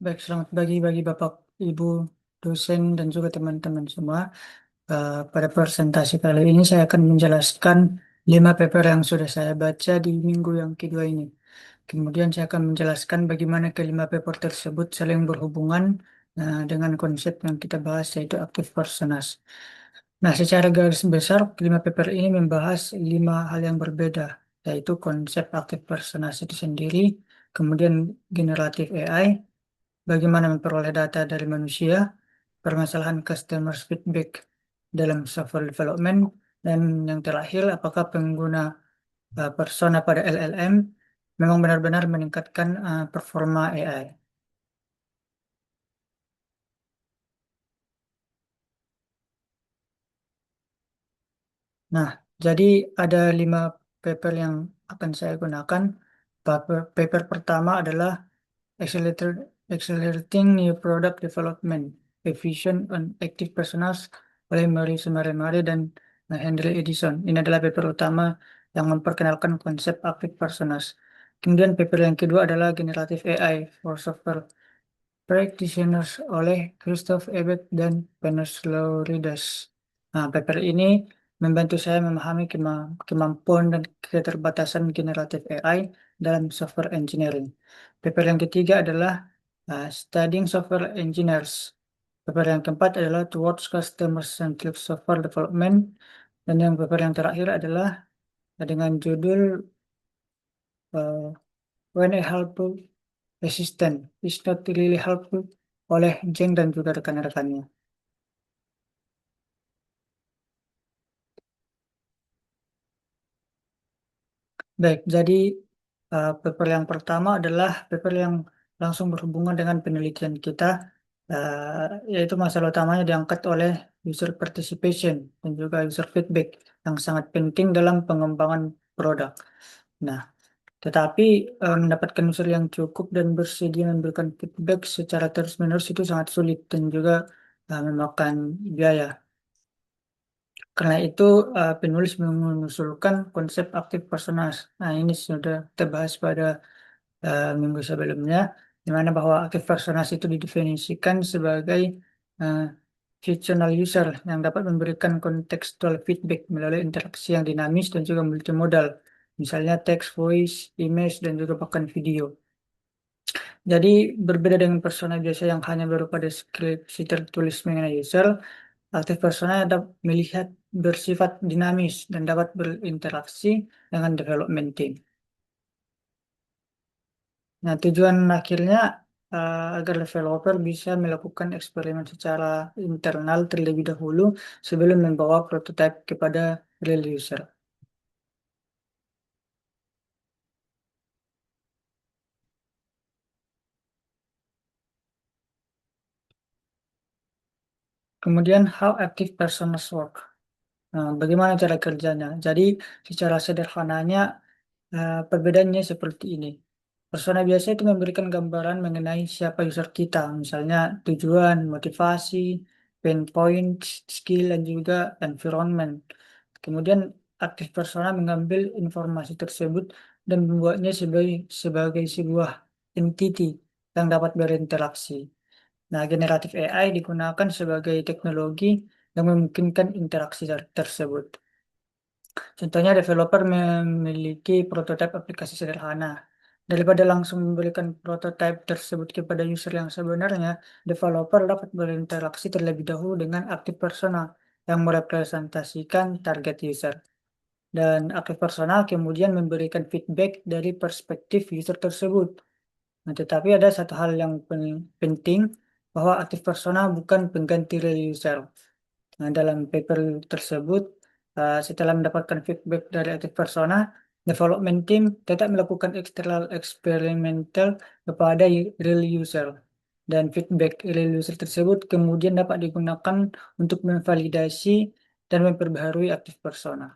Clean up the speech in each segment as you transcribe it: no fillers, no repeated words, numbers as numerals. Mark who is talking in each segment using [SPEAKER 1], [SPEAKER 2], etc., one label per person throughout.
[SPEAKER 1] Baik, selamat pagi bagi Bapak, Ibu, dosen, dan juga teman-teman semua. Pada presentasi kali ini saya akan menjelaskan 5 paper yang sudah saya baca di minggu yang kedua ini. Kemudian saya akan menjelaskan bagaimana kelima paper tersebut saling berhubungan dengan konsep yang kita bahas yaitu active personas. Nah, secara garis besar, kelima paper ini membahas 5 hal yang berbeda, yaitu konsep active personas itu sendiri, kemudian generative AI, bagaimana memperoleh data dari manusia, permasalahan customer feedback dalam software development, dan yang terakhir, apakah pengguna persona pada LLM memang benar-benar meningkatkan performa AI. Nah, jadi ada 5 paper yang akan saya gunakan. Paper pertama adalah Accelerating New Product Development, Efficient and Active Personas oleh Mary Sumari dan Henry Edison. Ini adalah paper utama yang memperkenalkan konsep active personas. Kemudian paper yang kedua adalah Generative AI for Software Practitioners oleh Christoph Ebert dan Panos Lauridas. Nah, paper ini membantu saya memahami kemampuan dan keterbatasan generatif AI dalam software engineering. Paper yang ketiga adalah Studying Software Engineers. Paper yang keempat adalah Towards Customer-Centric Software Development. Dan yang paper yang terakhir adalah dengan judul uh, When a Helpful Assistant is Not Really Helpful oleh Jeng dan juga rekan-rekannya. Baik, jadi paper yang pertama adalah paper yang langsung berhubungan dengan penelitian kita, yaitu masalah utamanya diangkat oleh user participation dan juga user feedback yang sangat penting dalam pengembangan produk. Nah, tetapi mendapatkan user yang cukup dan bersedia memberikan feedback secara terus-menerus itu sangat sulit dan juga memakan biaya. Karena itu, penulis mengusulkan konsep active personas. Nah, ini sudah kita bahas pada minggu sebelumnya, di mana bahwa active personas itu didefinisikan sebagai uh, fictional user yang dapat memberikan contextual feedback melalui interaksi yang dinamis dan juga multimodal, misalnya text, voice, image, dan juga bahkan video. Jadi, berbeda dengan persona biasa yang hanya berupa deskripsi tertulis mengenai user, aktif persona dapat melihat bersifat dinamis dan dapat berinteraksi dengan development team. Nah, tujuan akhirnya agar developer bisa melakukan eksperimen secara internal terlebih dahulu sebelum membawa prototipe kepada real user. Kemudian, how active personas work. Nah, bagaimana cara kerjanya? Jadi, secara sederhananya, perbedaannya seperti ini. Persona biasa itu memberikan gambaran mengenai siapa user kita, misalnya tujuan, motivasi, pain point, skill, dan juga environment. Kemudian aktif persona mengambil informasi tersebut dan membuatnya sebagai sebuah entity yang dapat berinteraksi. Nah, generatif AI digunakan sebagai teknologi yang memungkinkan interaksi tersebut. Contohnya, developer memiliki prototipe aplikasi sederhana. Daripada langsung memberikan prototipe tersebut kepada user yang sebenarnya, developer dapat berinteraksi terlebih dahulu dengan aktif persona yang merepresentasikan target user. Dan aktif persona kemudian memberikan feedback dari perspektif user tersebut. Nah, tetapi ada satu hal yang penting, bahwa aktif persona bukan pengganti real user. Nah, dalam paper tersebut, setelah mendapatkan feedback dari aktif persona, development team tetap melakukan external eksperimental kepada real user. Dan feedback real user tersebut kemudian dapat digunakan untuk memvalidasi dan memperbaharui aktif persona.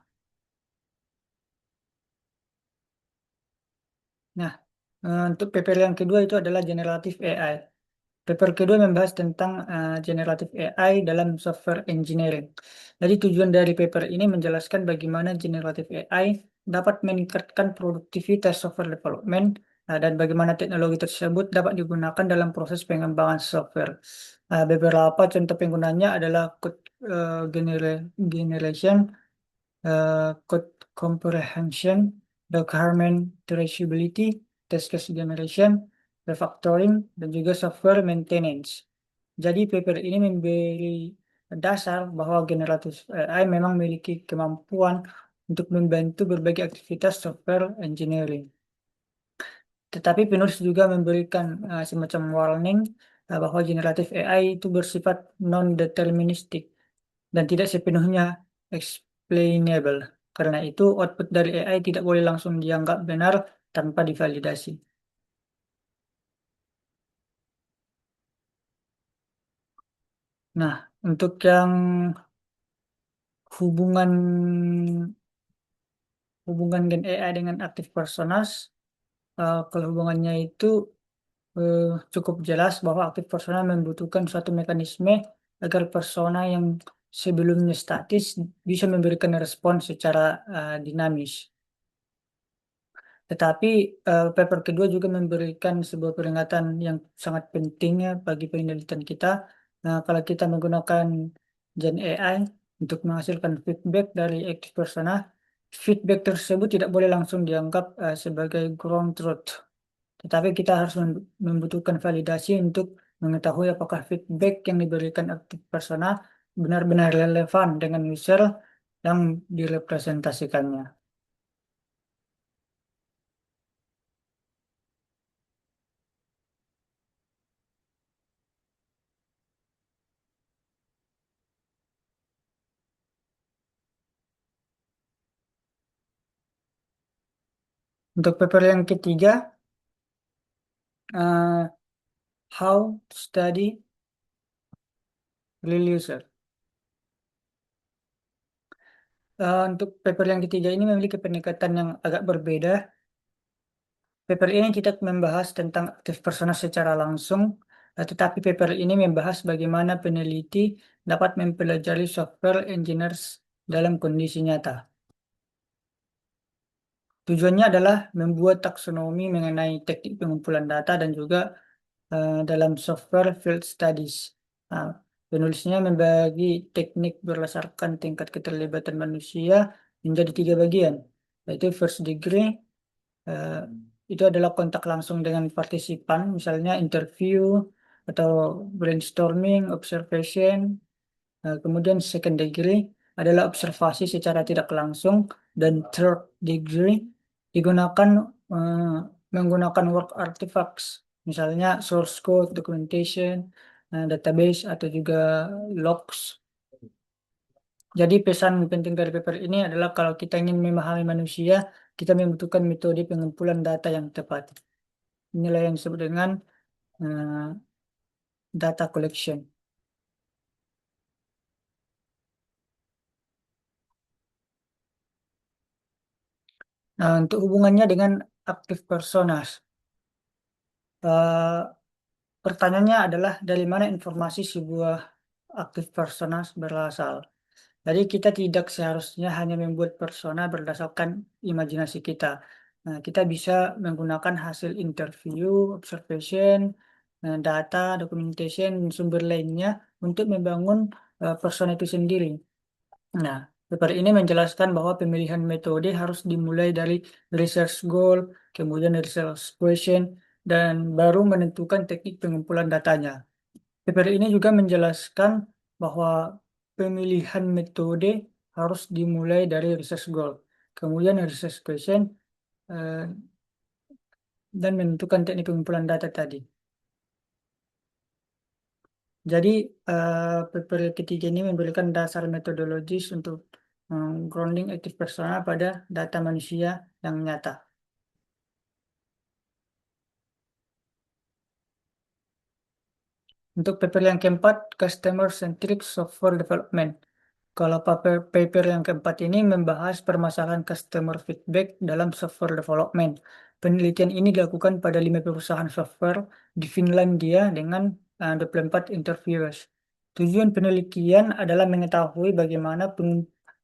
[SPEAKER 1] Nah, untuk paper yang kedua itu adalah generative AI. Paper kedua membahas tentang generative AI dalam software engineering. Jadi tujuan dari paper ini menjelaskan bagaimana generative AI dapat meningkatkan produktivitas software development dan bagaimana teknologi tersebut dapat digunakan dalam proses pengembangan software. Beberapa contoh penggunanya adalah code generation, code comprehension, requirement traceability, test case generation, refactoring, dan juga software maintenance. Jadi paper ini memberi dasar bahwa generatif AI memang memiliki kemampuan untuk membantu berbagai aktivitas software engineering. Tetapi penulis juga memberikan semacam warning bahwa generatif AI itu bersifat non-deterministik dan tidak sepenuhnya explainable. Karena itu, output dari AI tidak boleh langsung dianggap benar tanpa divalidasi. Nah, untuk yang hubungan hubungan Gen AI dengan active personas, kalau hubungannya itu eh, cukup jelas bahwa active persona membutuhkan suatu mekanisme agar persona yang sebelumnya statis bisa memberikan respon secara dinamis. Tetapi paper kedua juga memberikan sebuah peringatan yang sangat penting ya bagi penelitian kita. Nah, kalau kita menggunakan Gen AI untuk menghasilkan feedback dari active persona, feedback tersebut tidak boleh langsung dianggap sebagai ground truth. Tetapi kita harus membutuhkan validasi untuk mengetahui apakah feedback yang diberikan active persona benar-benar relevan dengan user yang direpresentasikannya. Untuk paper yang ketiga, uh, how to study real user. Untuk paper yang ketiga ini memiliki pendekatan yang agak berbeda. Paper ini tidak membahas tentang aktif persona secara langsung, tetapi paper ini membahas bagaimana peneliti dapat mempelajari software engineers dalam kondisi nyata. Tujuannya adalah membuat taksonomi mengenai teknik pengumpulan data dan juga dalam software field studies. Nah, penulisnya membagi teknik berdasarkan tingkat keterlibatan manusia menjadi tiga bagian, yaitu first degree, eh, itu adalah kontak langsung dengan partisipan, misalnya interview atau brainstorming, observation. Kemudian second degree adalah observasi secara tidak langsung, dan third degree digunakan eh, menggunakan work artifacts, misalnya source code, documentation, database atau juga logs. Jadi pesan penting dari paper ini adalah kalau kita ingin memahami manusia, kita membutuhkan metode pengumpulan data yang tepat. Inilah yang disebut dengan eh, data collection. Nah, untuk hubungannya dengan active personas, eh, pertanyaannya adalah dari mana informasi sebuah active personas berasal. Jadi kita tidak seharusnya hanya membuat persona berdasarkan imajinasi kita. Nah, kita bisa menggunakan hasil interview, observation, data, documentation, dan sumber lainnya untuk membangun persona itu sendiri. Nah, paper ini menjelaskan bahwa pemilihan metode harus dimulai dari research goal, kemudian research question, dan baru menentukan teknik pengumpulan datanya. Paper ini juga menjelaskan bahwa pemilihan metode harus dimulai dari research goal, kemudian research question, eh, dan menentukan teknik pengumpulan data tadi. Jadi, paper ketiga ini memberikan dasar metodologis untuk grounding active persona pada data manusia yang nyata. Untuk paper yang keempat, Customer Centric Software Development. Kalau paper yang keempat ini membahas permasalahan customer feedback dalam software development. Penelitian ini dilakukan pada 5 perusahaan software di Finlandia dengan 24 interviewers. Tujuan penelitian adalah mengetahui bagaimana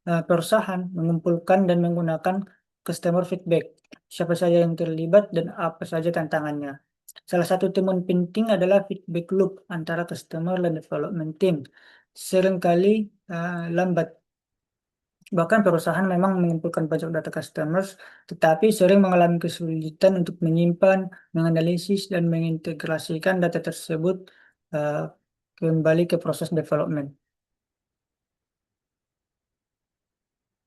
[SPEAKER 1] perusahaan mengumpulkan dan menggunakan customer feedback. siapa saja yang terlibat, dan apa saja tantangannya. Salah satu temuan penting adalah feedback loop antara customer dan development team. Seringkali lambat. Bahkan perusahaan memang mengumpulkan banyak data customers, tetapi sering mengalami kesulitan untuk menyimpan, menganalisis, dan mengintegrasikan data tersebut uh, kembali ke proses development.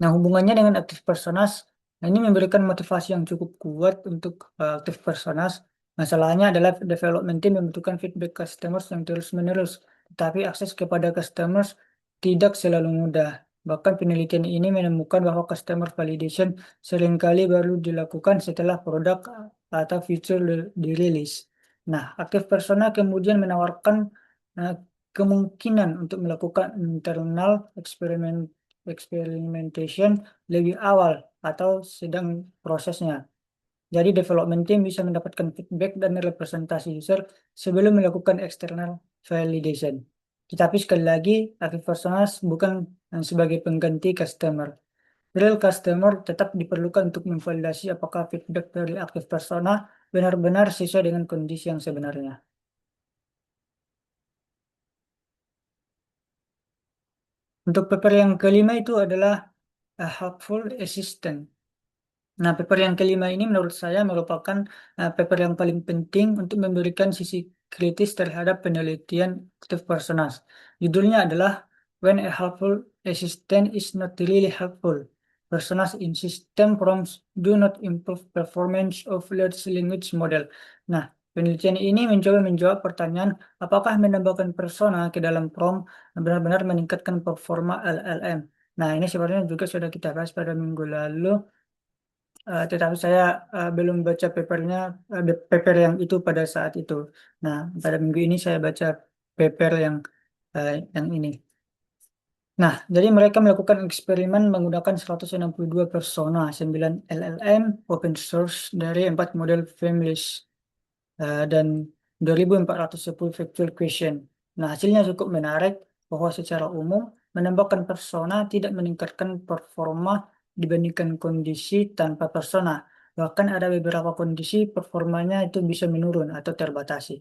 [SPEAKER 1] Nah, hubungannya dengan aktif personas, nah ini memberikan motivasi yang cukup kuat untuk aktif personas. Masalahnya adalah development team membutuhkan feedback customers yang terus-menerus, tetapi akses kepada customers tidak selalu mudah. Bahkan penelitian ini menemukan bahwa customer validation seringkali baru dilakukan setelah produk atau feature dirilis. Nah, aktif persona kemudian menawarkan eh, kemungkinan untuk melakukan internal experimentation lebih awal atau sedang prosesnya. Jadi development team bisa mendapatkan feedback dan representasi user sebelum melakukan external validation. Tetapi sekali lagi, active personas bukan sebagai pengganti customer. Real customer tetap diperlukan untuk memvalidasi apakah feedback dari active persona benar-benar sesuai dengan kondisi yang sebenarnya. Untuk paper yang kelima itu adalah a helpful assistant. Nah, paper yang kelima ini menurut saya merupakan paper yang paling penting untuk memberikan sisi kritis terhadap penelitian active personas. Judulnya adalah When a Helpful Assistant is Not Really Helpful. Personas in System Prompts Do Not Improve Performance of Large Language Model. Nah, penelitian ini mencoba menjawab pertanyaan apakah menambahkan persona ke dalam prompt benar-benar meningkatkan performa LLM. Nah, ini sebenarnya juga sudah kita bahas pada minggu lalu. Tetapi saya belum baca paper yang itu pada saat itu. Nah, pada minggu ini saya baca paper yang ini. Nah, jadi mereka melakukan eksperimen menggunakan 162 persona, 9 LLM open source dari 4 model families dan 2.410 factual question. Nah, hasilnya cukup menarik bahwa secara umum menambahkan persona tidak meningkatkan performa dibandingkan kondisi tanpa persona. Bahkan ada beberapa kondisi performanya itu bisa menurun atau terbatasi.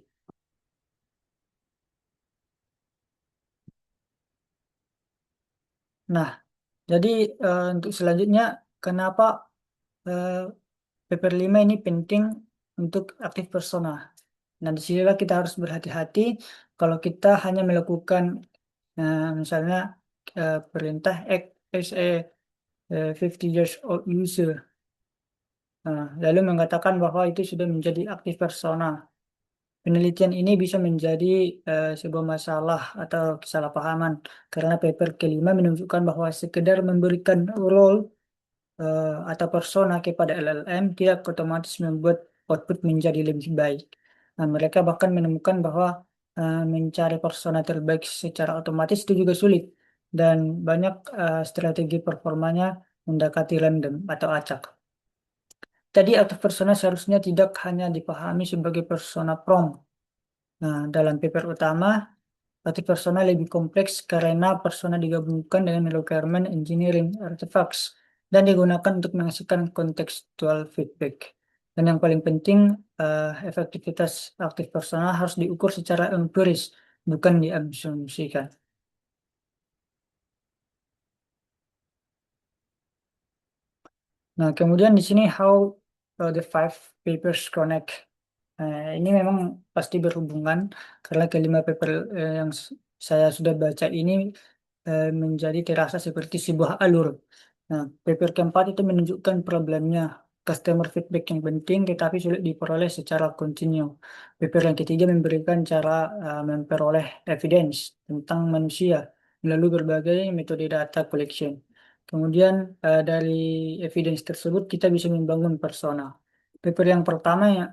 [SPEAKER 1] Nah, jadi untuk selanjutnya, kenapa eh, paper 5 ini penting untuk aktif persona? Nah, disinilah kita harus berhati-hati kalau kita hanya melakukan misalnya perintah act as a 50 years old user. Nah, lalu mengatakan bahwa itu sudah menjadi aktif persona. Penelitian ini bisa menjadi sebuah masalah atau kesalahpahaman karena paper kelima menunjukkan bahwa sekedar memberikan role atau persona kepada LLM tidak otomatis membuat output menjadi lebih baik. Nah, mereka bahkan menemukan bahwa mencari persona terbaik secara otomatis itu juga sulit dan banyak strategi performanya mendekati random atau acak. Jadi aktif persona seharusnya tidak hanya dipahami sebagai persona prompt. Nah, dalam paper utama, aktif persona lebih kompleks karena persona digabungkan dengan requirement engineering artifacts dan digunakan untuk menghasilkan contextual feedback. Dan yang paling penting, efektivitas aktif persona harus diukur secara empiris, bukan diasumsikan. Nah, kemudian di sini how the five papers connect. Ini memang pasti berhubungan karena kelima paper yang saya sudah baca ini menjadi terasa seperti sebuah alur. Nah, paper keempat itu menunjukkan problemnya customer feedback yang penting tetapi sulit diperoleh secara kontinu. Paper yang ketiga memberikan cara memperoleh evidence tentang manusia melalui berbagai metode data collection. Kemudian dari evidence tersebut kita bisa membangun persona. Paper yang pertama ya,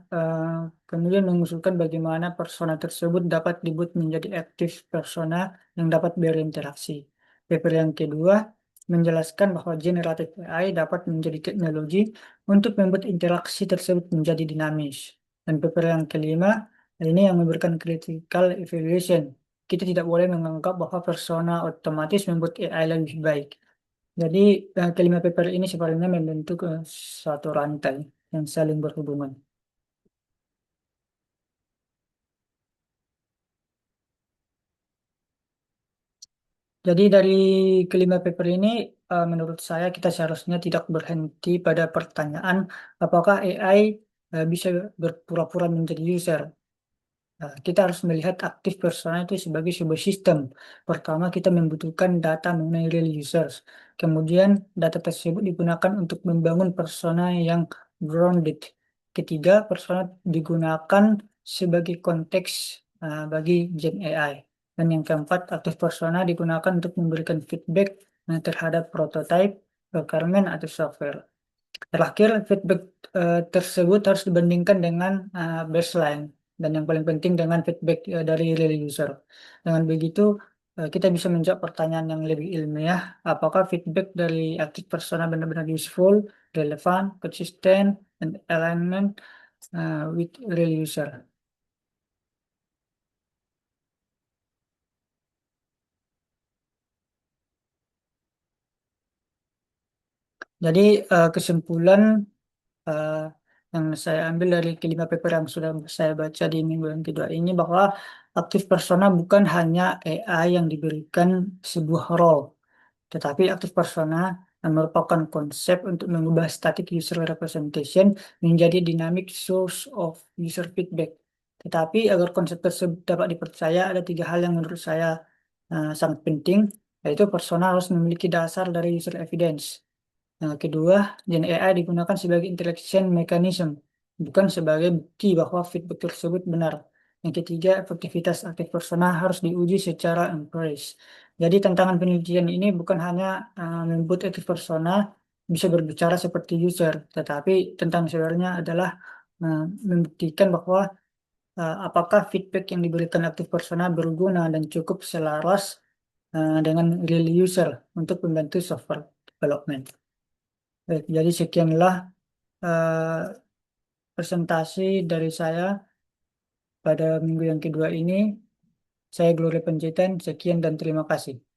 [SPEAKER 1] kemudian mengusulkan bagaimana persona tersebut dapat dibuat menjadi aktif persona yang dapat berinteraksi. Paper yang kedua menjelaskan bahwa generative AI dapat menjadi teknologi untuk membuat interaksi tersebut menjadi dinamis. Dan paper yang kelima, ini yang memberikan critical evaluation. Kita tidak boleh menganggap bahwa persona otomatis membuat AI lebih baik. Jadi kelima paper ini sebenarnya membentuk suatu rantai. yang saling berhubungan. Jadi dari kelima paper ini, menurut saya kita seharusnya tidak berhenti pada pertanyaan apakah AI bisa berpura-pura menjadi user. Kita harus melihat aktif persona itu sebagai sebuah sistem. Pertama, kita membutuhkan data mengenai real users. Kemudian, data tersebut digunakan untuk membangun persona yang grounded. Ketiga, persona digunakan sebagai konteks bagi Gen AI. Dan yang keempat, aktif persona digunakan untuk memberikan feedback terhadap prototype, requirement, atau software. Terakhir, feedback tersebut harus dibandingkan dengan baseline dan yang paling penting dengan feedback dari real user. Dengan begitu, kita bisa menjawab pertanyaan yang lebih ilmiah, apakah feedback dari active persona benar-benar useful, relevan, konsisten, dan alignment with real user. Jadi kesimpulan eh, yang saya ambil dari kelima paper yang sudah saya baca di minggu yang kedua ini bahwa aktif persona bukan hanya AI yang diberikan sebuah role, tetapi aktif persona merupakan konsep untuk mengubah static user representation menjadi dynamic source of user feedback. Tetapi agar konsep tersebut dapat dipercaya, ada tiga hal yang menurut saya sangat penting, yaitu persona harus memiliki dasar dari user evidence. Yang kedua, Gen AI digunakan sebagai intellection mechanism, bukan sebagai bukti bahwa feedback tersebut benar. Yang ketiga, efektivitas aktif persona harus diuji secara empiris. Jadi tantangan penelitian ini bukan hanya membuat aktif persona bisa berbicara seperti user, tetapi tentang sebenarnya adalah membuktikan bahwa apakah feedback yang diberikan aktif persona berguna dan cukup selaras dengan real user untuk membantu software development. Baik, jadi sekianlah eh, presentasi dari saya pada minggu yang kedua ini. Saya Gloria Penjitan, sekian dan terima kasih.